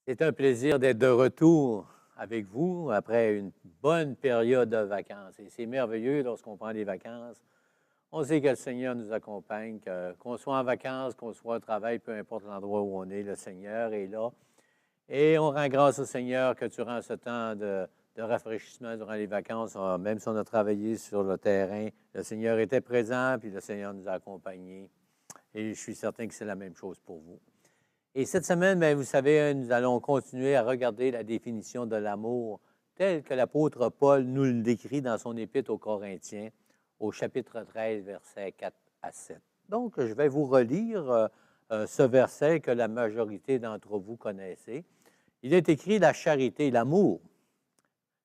C'est un plaisir d'être de retour avec vous après une bonne période de vacances. Et c'est merveilleux lorsqu'on prend des vacances. On sait que le Seigneur nous accompagne, qu'on soit en vacances, qu'on soit au travail, peu importe l'endroit où on est, le Seigneur est là. Et on rend grâce au Seigneur que durant ce temps de rafraîchissement, durant les vacances, même si on a travaillé sur le terrain, le Seigneur était présent, puis le Seigneur nous a accompagnés. Et je suis certain que c'est la même chose pour vous. Et cette semaine, bien, vous savez, nous allons continuer à regarder la définition de l'amour telle que l'apôtre Paul nous le décrit dans son épître aux Corinthiens, au chapitre 13, versets 4 à 7. Donc, je vais vous relire ce verset que la majorité d'entre vous connaissez. Il est écrit la charité, l'amour.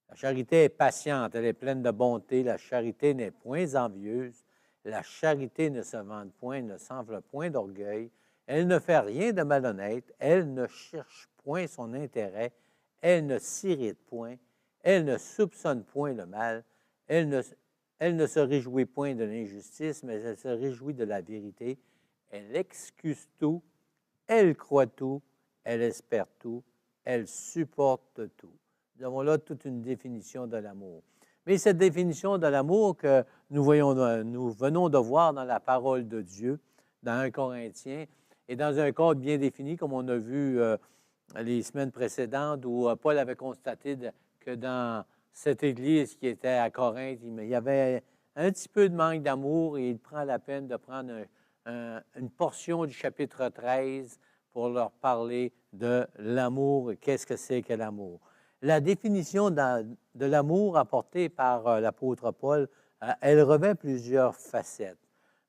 La charité est patiente, elle est pleine de bonté. La charité n'est point envieuse. La charité ne se vante point, ne s'enfle point d'orgueil. Elle ne fait rien de malhonnête. Elle ne cherche point son intérêt. Elle ne s'irrite point. Elle ne soupçonne point le mal. Elle ne se réjouit point de l'injustice, mais elle se réjouit de la vérité. Elle excuse tout. Elle croit tout. Elle espère tout. Elle supporte tout. Nous avons là toute une définition de l'amour. Mais cette définition de l'amour que nous venons de voir dans la parole de Dieu, dans 1 Corinthiens, et dans un cadre bien défini, comme on a vu les semaines précédentes, où Paul avait constaté que dans cette église qui était à Corinthe, il y avait un petit peu de manque d'amour, et il prend la peine de prendre une portion du chapitre 13 pour leur parler de l'amour. Qu'est-ce que c'est que l'amour? La définition de l'amour apportée par l'apôtre Paul, elle revêt plusieurs facettes.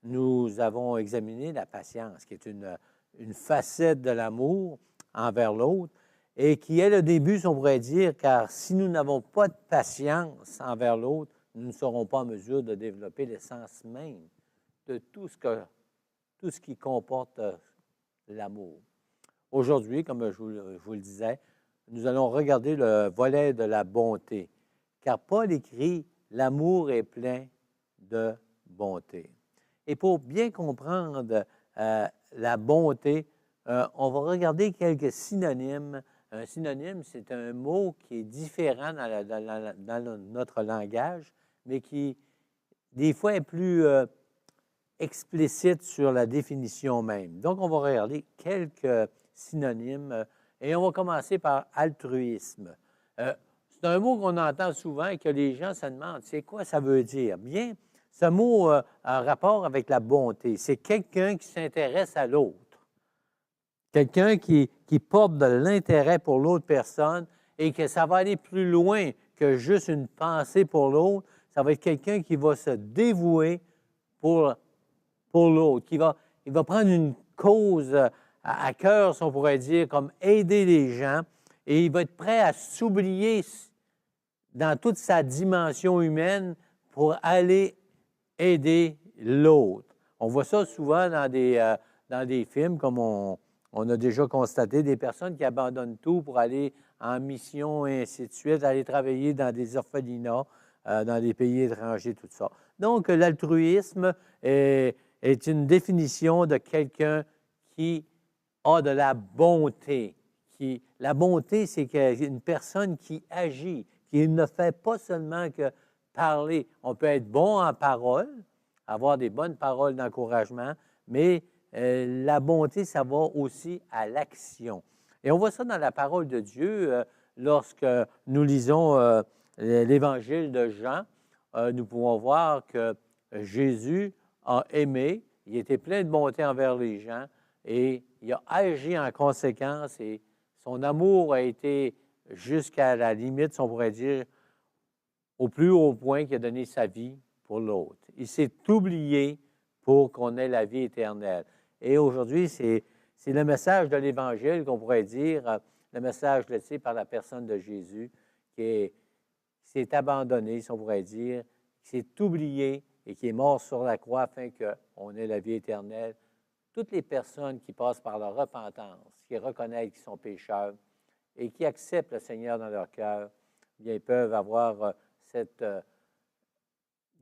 Nous avons examiné la patience, qui est une facette de l'amour envers l'autre, et qui est le début, si on pourrait dire, car si nous n'avons pas de patience envers l'autre, nous ne serons pas en mesure de développer l'essence même de tout ce qui comporte l'amour. Aujourd'hui, comme je vous le disais, nous allons regarder le volet de la bonté, car Paul écrit « L'amour est plein de bonté ». Et pour bien comprendre la bonté, on va regarder quelques synonymes. Un synonyme, c'est un mot qui est différent dans notre langage, mais qui, des fois, est plus explicite sur la définition même. Donc, on va regarder quelques synonymes et on va commencer par altruisme. C'est un mot qu'on entend souvent et que les gens se demandent, c'est quoi ça veut dire? Bien, ce mot a un rapport avec la bonté. C'est quelqu'un qui s'intéresse à l'autre. Quelqu'un qui porte de l'intérêt pour l'autre personne et que ça va aller plus loin que juste une pensée pour l'autre. Ça va être quelqu'un qui va se dévouer pour l'autre, il va prendre une cause à cœur, si on pourrait dire, comme aider les gens, et il va être prêt à s'oublier dans toute sa dimension humaine pour aller aider l'autre. On voit ça souvent dans des films, comme on a déjà constaté, des personnes qui abandonnent tout pour aller en mission et ainsi de suite, aller travailler dans des orphelinats, dans des pays étrangers, tout ça. Donc, l'altruisme est une définition de quelqu'un qui a de la bonté. La bonté, c'est une personne qui agit, qui ne fait pas seulement que parler. On peut être bon en parole, avoir des bonnes paroles d'encouragement, mais la bonté, ça va aussi à l'action. Et on voit ça dans la parole de Dieu lorsque nous lisons l'Évangile de Jean. Nous pouvons voir que Jésus a aimé, il était plein de bonté envers les gens et il a agi en conséquence et son amour a été jusqu'à la limite, si on pourrait dire, au plus haut point qu'il a donné sa vie pour l'autre. Il s'est oublié pour qu'on ait la vie éternelle. Et aujourd'hui, c'est le message de l'Évangile qu'on pourrait dire, le message laissé par la personne de Jésus qui s'est abandonné, si on pourrait dire, qui s'est oublié et qui est mort sur la croix afin qu'on ait la vie éternelle. Toutes les personnes qui passent par la repentance, qui reconnaissent qu'ils sont pécheurs et qui acceptent le Seigneur dans leur cœur, bien, ils peuvent avoir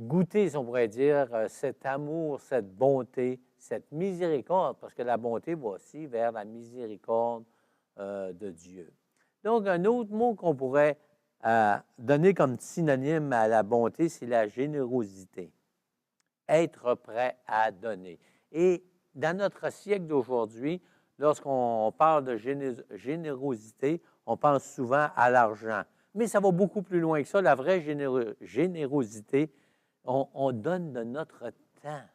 goûter, si on pourrait dire, cet amour, cette bonté, cette miséricorde, parce que la bonté va aussi vers la miséricorde de Dieu. Donc, un autre mot qu'on pourrait donner comme synonyme à la bonté, c'est la générosité. Être prêt à donner. Et dans notre siècle d'aujourd'hui, lorsqu'on parle de générosité, on pense souvent à l'argent. Mais ça va beaucoup plus loin que ça. La vraie générosité, on donne de notre temps.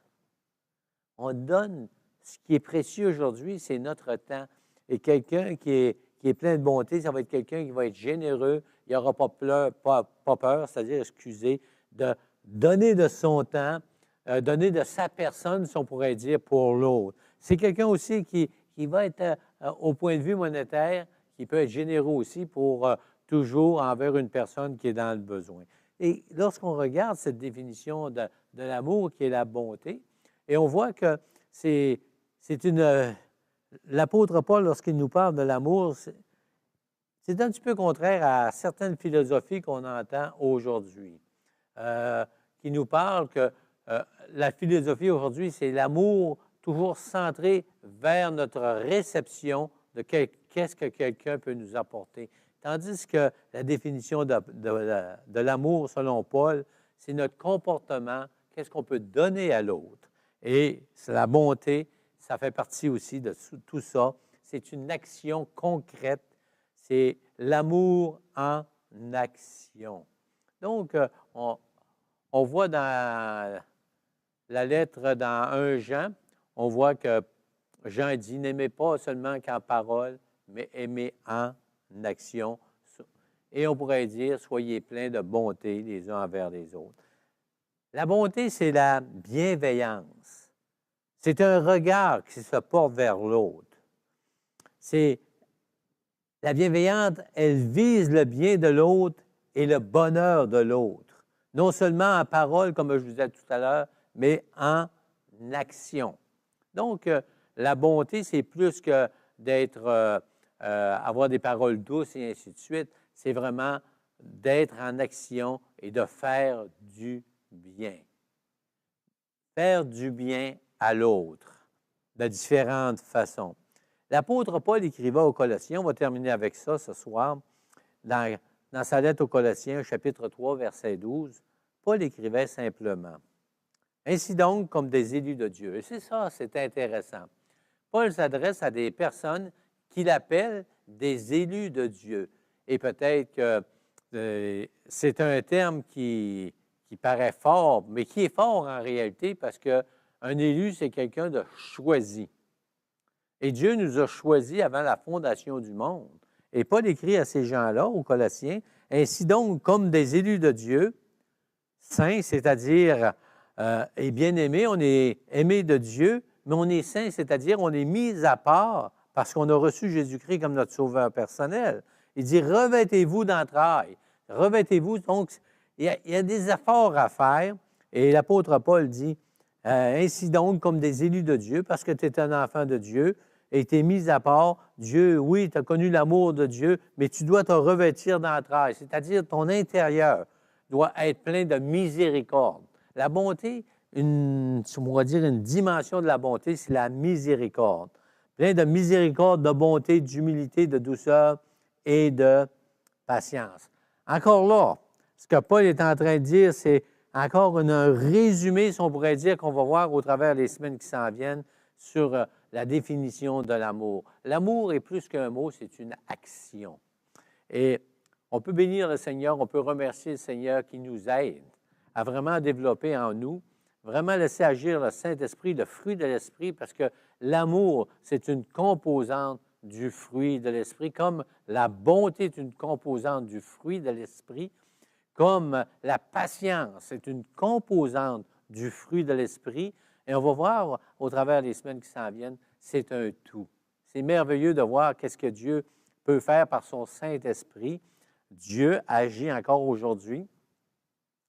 On donne ce qui est précieux aujourd'hui, c'est notre temps. Et quelqu'un qui est plein de bonté, ça va être quelqu'un qui va être généreux, il n'aura pas peur, c'est-à-dire, excusez, de donner de son temps, donner de sa personne, si on pourrait dire, pour l'autre. C'est quelqu'un aussi qui va être, au point de vue monétaire, qui peut être généreux aussi pour toujours envers une personne qui est dans le besoin. Et lorsqu'on regarde cette définition de l'amour qui est la bonté, et on voit que c'est une... L'apôtre Paul, lorsqu'il nous parle de l'amour, c'est un petit peu contraire à certaines philosophies qu'on entend aujourd'hui, qui nous parlent que la philosophie aujourd'hui, c'est l'amour toujours centré vers notre réception de qu'est-ce que quelqu'un peut nous apporter. Tandis que la définition de l'amour, selon Paul, c'est notre comportement, qu'est-ce qu'on peut donner à l'autre. Et c'est la bonté, ça fait partie aussi de tout ça. C'est une action concrète. C'est l'amour en action. Donc, on voit dans la lettre dans 1 Jean, on voit que Jean dit « N'aimez pas seulement qu'en parole, mais aimez en action. » Et on pourrait dire « Soyez pleins de bonté les uns envers les autres. » La bonté, c'est la bienveillance. C'est un regard qui se porte vers l'autre. C'est la bienveillance, elle vise le bien de l'autre et le bonheur de l'autre. Non seulement en parole, comme je vous disais tout à l'heure, mais en action. Donc, la bonté, c'est plus que d'être, avoir des paroles douces et ainsi de suite. C'est vraiment d'être en action et de faire du bien. Faire du bien à l'autre de différentes façons. L'apôtre Paul écrivait aux Colossiens, on va terminer avec ça ce soir, dans sa lettre aux Colossiens, chapitre 3, verset 12, Paul écrivait simplement « Ainsi donc, comme des élus de Dieu. » Et c'est ça, c'est intéressant. Paul s'adresse à des personnes qu'il appelle des élus de Dieu. Et peut-être que c'est un terme qui paraît fort, mais qui est fort en réalité parce qu'un élu, c'est quelqu'un de choisi. Et Dieu nous a choisis avant la fondation du monde. Et Paul écrit à ces gens-là, aux Colossiens, « Ainsi donc, comme des élus de Dieu, saints, c'est-à-dire et bien-aimés, on est aimés de Dieu, mais on est saints, c'est-à-dire on est mis à part parce qu'on a reçu Jésus-Christ comme notre sauveur personnel. Il dit, revêtez-vous d'entrailles. Revêtez-vous. Donc, il y a des efforts à faire. Et l'apôtre Paul dit, ainsi donc, comme des élus de Dieu, parce que tu es un enfant de Dieu, et tu es mis à part, Dieu, oui, tu as connu l'amour de Dieu, mais tu dois te revêtir d'entrailles, c'est-à-dire ton intérieur doit être plein de miséricorde. La bonté, on pourrait dire une dimension de la bonté, c'est la miséricorde. Plein de miséricorde, de bonté, d'humilité, de douceur et de patience. Encore là, ce que Paul est en train de dire, c'est encore un résumé, si on pourrait dire, qu'on va voir au travers des semaines qui s'en viennent sur la définition de l'amour. L'amour est plus qu'un mot, c'est une action. Et on peut bénir le Seigneur, on peut remercier le Seigneur qui nous aide à vraiment développer en nous, vraiment laisser agir le Saint-Esprit, le fruit de l'Esprit, parce que l'amour, c'est une composante du fruit de l'Esprit, comme la bonté est une composante du fruit de l'Esprit, comme la patience est une composante du fruit de l'Esprit. Et on va voir au travers des semaines qui s'en viennent, c'est un tout. C'est merveilleux de voir qu'est-ce que Dieu peut faire par son Saint-Esprit. Dieu agit encore aujourd'hui.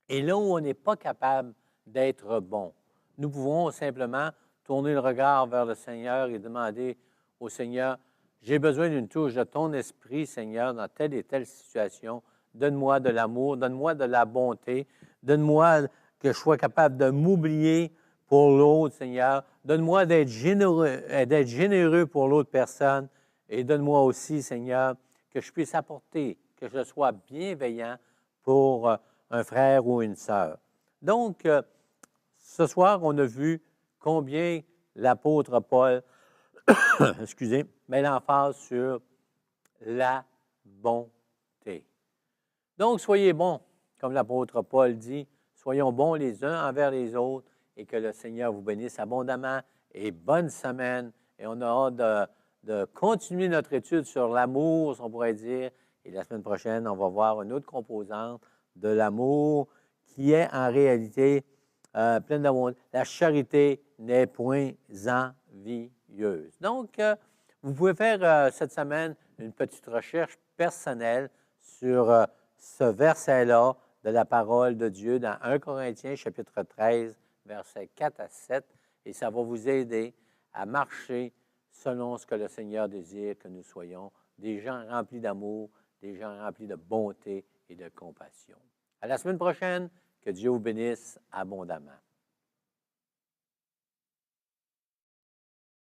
Et là où on n'est pas capable d'être bon, nous pouvons simplement tourner le regard vers le Seigneur et demander au Seigneur, j'ai besoin d'une touche de ton esprit, Seigneur, dans telle et telle situation. Donne-moi de l'amour, donne-moi de la bonté, donne-moi que je sois capable de m'oublier pour l'autre, Seigneur. Donne-moi d'être généreux pour l'autre personne Et donne-moi aussi, Seigneur, que je puisse apporter, que je sois bienveillant pour un frère ou une sœur. Donc, ce soir, on a vu combien l'apôtre Paul, excusez, met l'emphase sur la bonté. Donc, soyez bons, comme l'apôtre Paul dit, soyons bons les uns envers les autres et que le Seigneur vous bénisse abondamment et bonne semaine. Et on a hâte de continuer notre étude sur l'amour, on pourrait dire. Et la semaine prochaine, on va voir une autre composante de l'amour qui est en réalité pleine d'amour. La charité n'est point envieuse. Donc, vous pouvez faire cette semaine une petite recherche personnelle sur ce verset-là de la parole de Dieu dans 1 Corinthiens chapitre 13, versets 4 à 7, et ça va vous aider à marcher selon ce que le Seigneur désire que nous soyons, des gens remplis d'amour, des gens remplis de bonté et de compassion. À la semaine prochaine, que Dieu vous bénisse abondamment.